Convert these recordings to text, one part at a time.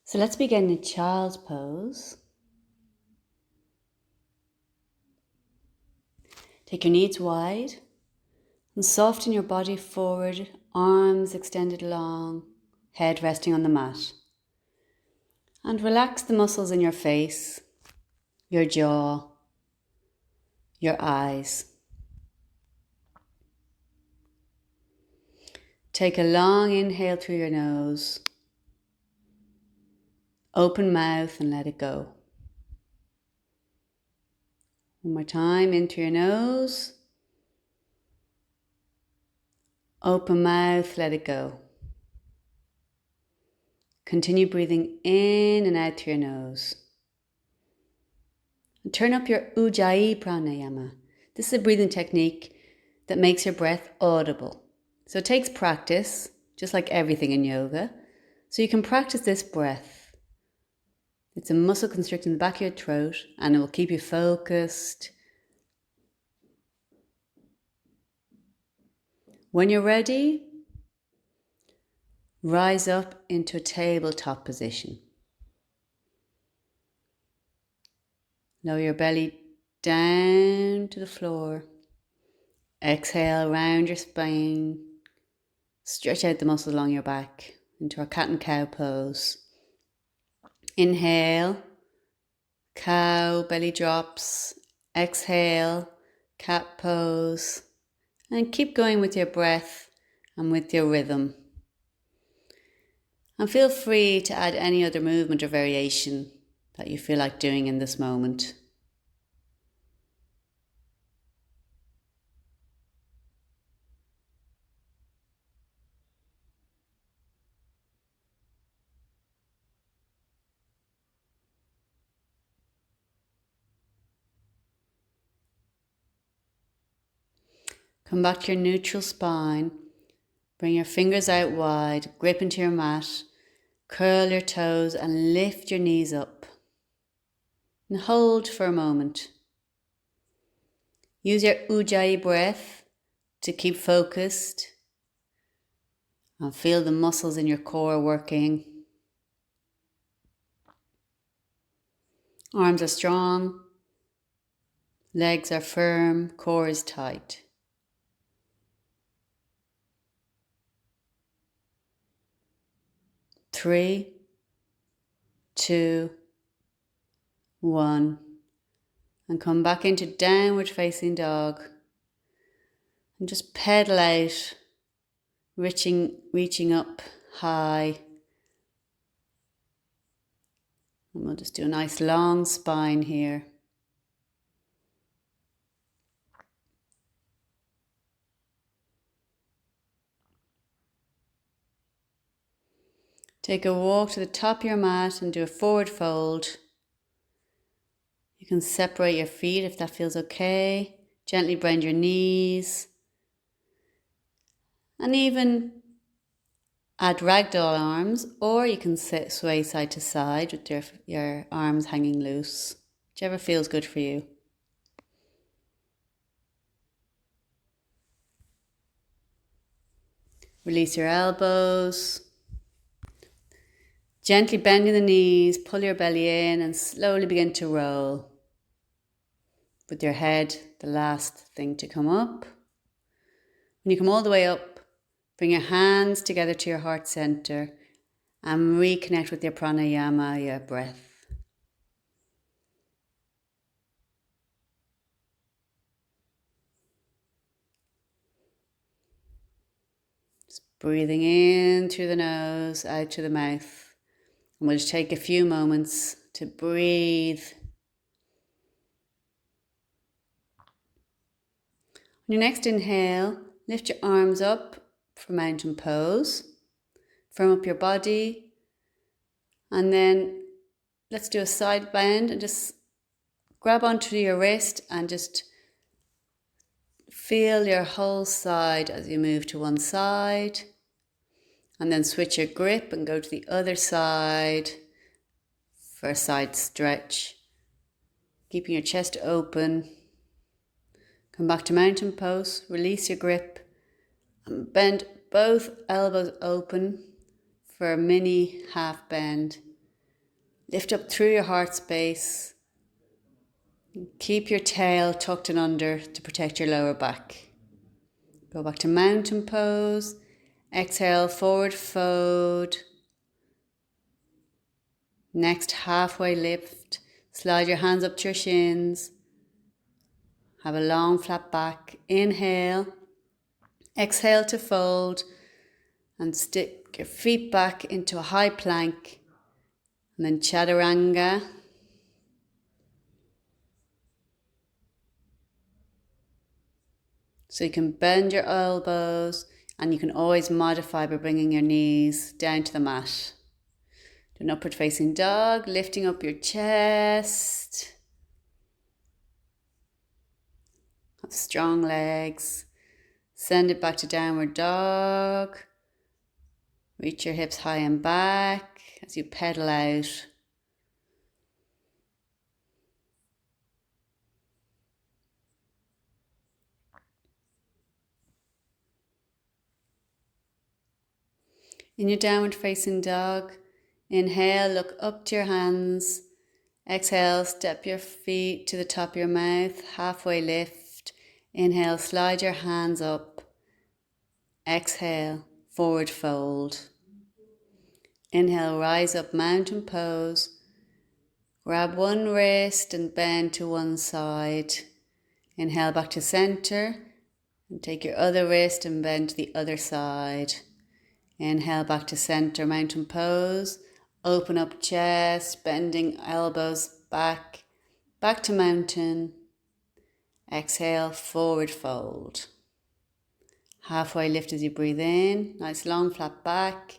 So let's begin in child's pose. Take your knees wide and soften your body forward, arms extended long, head resting on the mat. And relax the muscles in your face, your jaw, your eyes. Take a long inhale through your nose. Open mouth and let it go. One more time, in through your nose. Open mouth, let it go. Continue breathing in and out through your nose. And turn up your Ujjayi pranayama. This is a breathing technique that makes your breath audible. So it takes practice, just like everything in yoga. So you can practice this breath. It's a muscle constrictor in the back of your throat and it will keep you focused. When you're ready, rise up into a tabletop position. Lower your belly down to the floor. Exhale, round your spine. Stretch out the muscles along your back into our cat and cow pose. Inhale, cow, belly drops. Exhale, cat pose. And keep going with your breath and with your rhythm. And feel free to add any other movement or variation that you feel like doing in this moment. Come back to your neutral spine. Bring your fingers out wide, grip into your mat, curl your toes and lift your knees up. And hold for a moment. Use your Ujjayi breath to keep focused and feel the muscles in your core working. Arms are strong, legs are firm, core is tight. Three, two, one. And come back into downward facing dog. And just pedal out, reaching up high. And we'll just do a nice long spine here. Take a walk to the top of your mat and do a forward fold. You can separate your feet if that feels okay. Gently bend your knees. And even add ragdoll arms, or you can sway side to side with your arms hanging loose. Whichever feels good for you. Release your elbows. Gently bending the knees, pull your belly in and slowly begin to roll. With your head, the last thing to come up. When you come all the way up, bring your hands together to your heart center and reconnect with your pranayama, your breath. Just breathing in through the nose, out to the mouth. And we'll just take a few moments to breathe. On your next inhale, lift your arms up for mountain pose. Firm up your body. And then let's do a side bend and just grab onto your wrist and just feel your whole side as you move to one side. And then switch your grip and go to the other side for a side stretch. Keeping your chest open. Come back to mountain pose, release your grip and bend both elbows open for a mini half bend. Lift up through your heart space. Keep your tail tucked in under to protect your lower back. Go back to mountain pose. Exhale, forward fold. Next, halfway lift. Slide your hands up to your shins. Have a long flat back. Inhale. Exhale to fold. And stick your feet back into a high plank. And then chaturanga. So you can bend your elbows, and you can always modify by bringing your knees down to the mat. Do an upward facing dog, lifting up your chest. Have strong legs. Send it back to downward dog. Reach your hips high and back as you pedal out. In your downward facing dog, inhale, look up to your hands. Exhale, step your feet to the top of your mouth, halfway lift. Inhale, slide your hands up. Exhale, forward fold. Inhale, rise up, mountain pose. Grab one wrist and bend to one side. Inhale back to center and take your other wrist and bend to the other side. Inhale back to center, mountain pose. Open up chest, bending elbows back, back to mountain. Exhale, forward fold. Halfway lift as you breathe in, nice long flat back.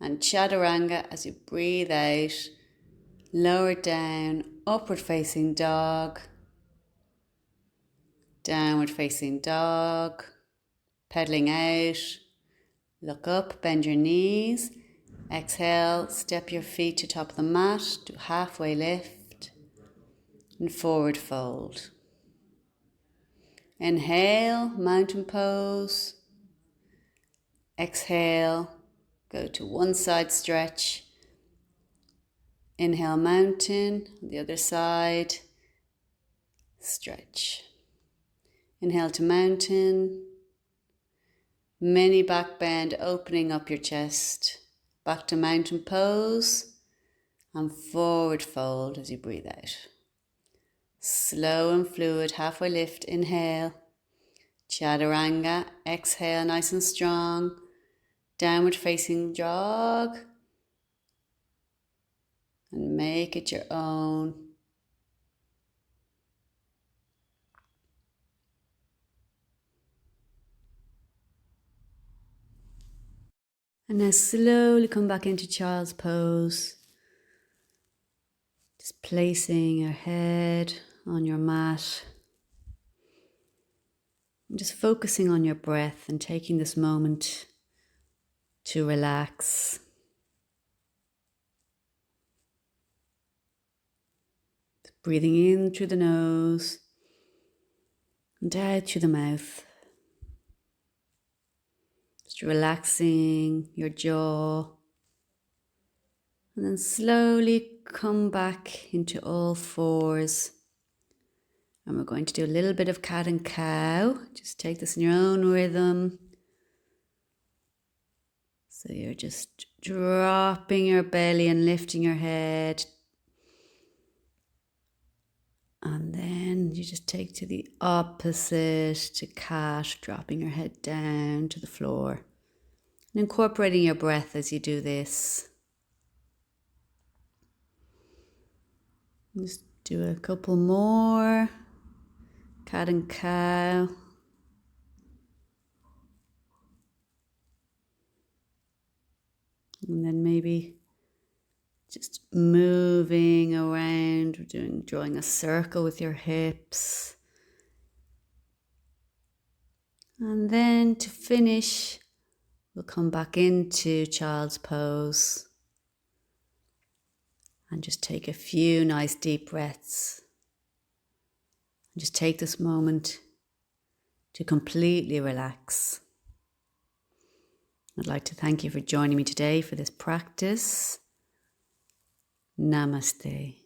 And chaturanga as you breathe out. Lower down, upward facing dog. Downward facing dog. Pedaling out. Look up, bend your knees. Exhale, step your feet to top of the mat. Do halfway lift. And forward fold. Inhale, mountain pose. Exhale, go to one side stretch. Inhale, mountain. The other side, stretch. Inhale to mountain. Mini back bend, opening up your chest. Back to mountain pose. And forward fold as you breathe out. Slow and fluid, halfway lift, inhale. Chaturanga, exhale, nice and strong. Downward facing dog. And make it your own. And now slowly come back into child's pose. Just placing your head on your mat. And just focusing on your breath and taking this moment to relax. Just breathing in through the nose and out through the mouth. Just relaxing your jaw. And then slowly come back into all fours. And we're going to do a little bit of cat and cow. Just take this in your own rhythm. So you're just dropping your belly and lifting your head. And then you just take to the opposite, to cat, dropping your head down to the floor. And incorporating your breath as you do this. Just do a couple more. Cat and cow. And then maybe just moving around, drawing a circle with your hips. And then to finish, we'll come back into child's pose. And just take a few nice deep breaths. And just take this moment to completely relax. I'd like to thank you for joining me today for this practice. Namaste.